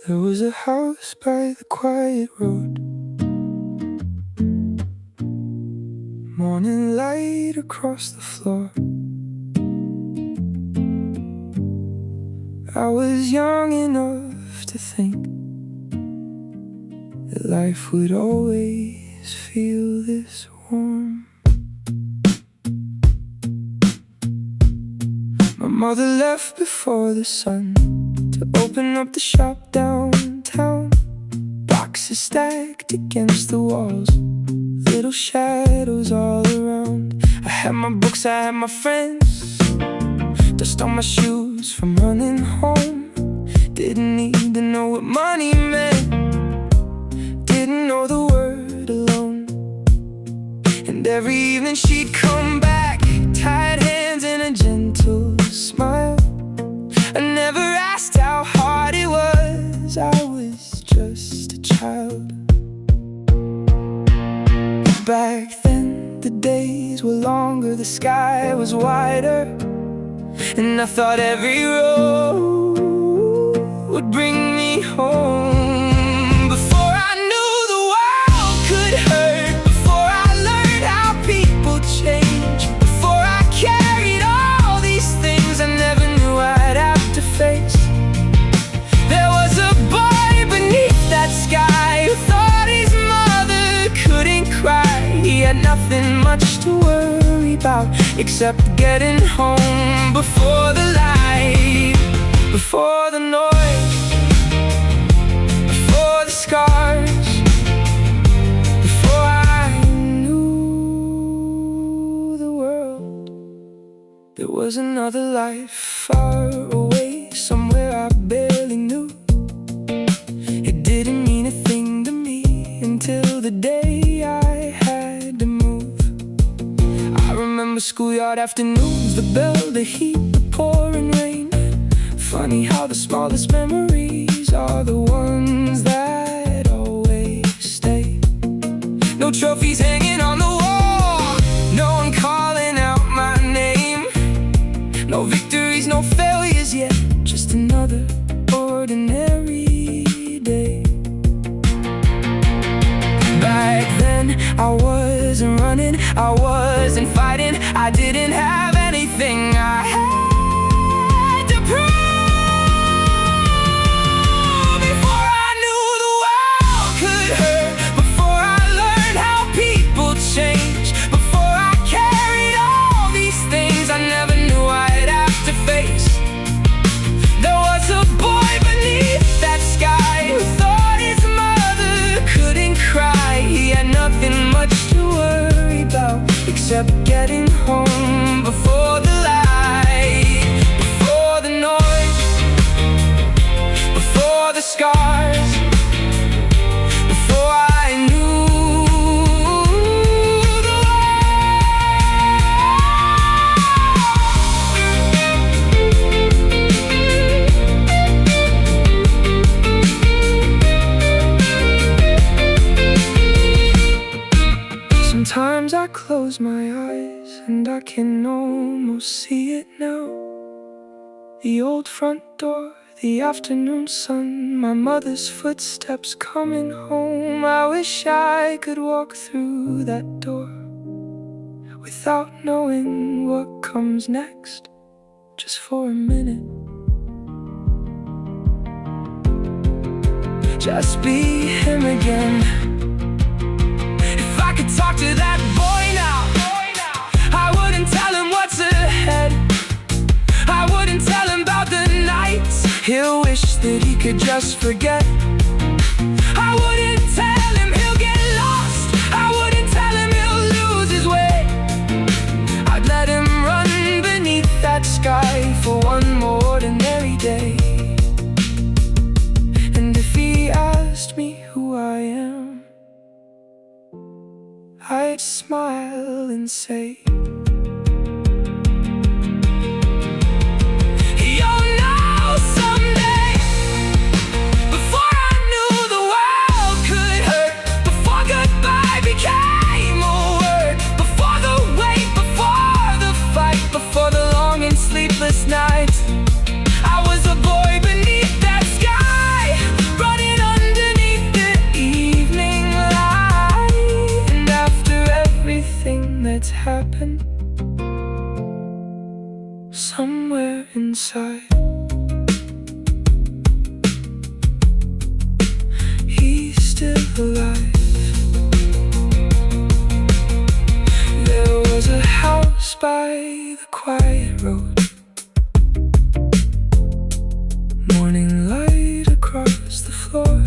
There was a house by the quiet road, morning light across the floor. I was young enough to think that life would always feel this warm. My mother left before the sun to open up the shop downtown. Boxes stacked against the walls, little shadows all around. I had my books, I had my friends, dust on my shoes from running home. Didn't need to know what money meant, didn't know the word alone. And every evening she'd come back, tied hands and a gentle smile. I never asked how hard it was, I was just a child. Back then the days were longer, the sky was wider, and I thought every road would bring me home. Before I knew the world could hurt, before I learned how people change, before I carried all these things I never knew I'd have to face. There was a boy beneath that sky who thought his mother couldn't cry. He had nothing much to worry about except getting home before the light, before the noise, before the scars, before I knew the world. There was another life far away, somewhere I barely knew. It didn't mean a thing to me until the day I had to move. I remember schoolyard afternoons, the bell, the heat, the pouring rain. Funny how the smallest memories are the ones that always stay. No trophies hanging on the wall, no one calling out my name. No victories, no failures yet, just another ordinary day. Back then I wasn't running, I wasn't fighting, I didn't have anything I had to prove. Before I knew the world could hurt, before I learned how people change, before I carried all these things I never knew I'd have to face. There was a boy beneath that sky who thought his mother couldn't cry. He had nothing much to worry about except getting home before the light, before the noise, before the scars, before I knew the world. Sometimes I close my eyes and I can almost see it now. The old front door, the afternoon sun, my mother's footsteps coming home. I wish I could walk through that door without knowing what comes next, just for a minute. Just be him again. If I could talk to that boy now, I wouldn't tell him what's ahead, I wouldn't tell him about the nights he'll wish that he could just forget. I wouldn't tell him he'll get lost, I wouldn't tell him he'll lose his way. I'd let him run beneath that sky for one more ordinary day. And if he asked me who I am, I'd smile and say, you'll know someday. Before I knew the world could hurt, before goodbye became a word, before the wait, before the fight, before the long and sleepless nights, I was a boy beneath that sky, somewhere inside. He's still alive. There was a house by the quiet road, morning light across the floor.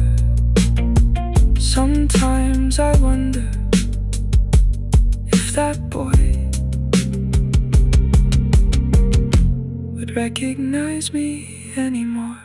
Sometimes I wonder if that boy would recognize me anymore.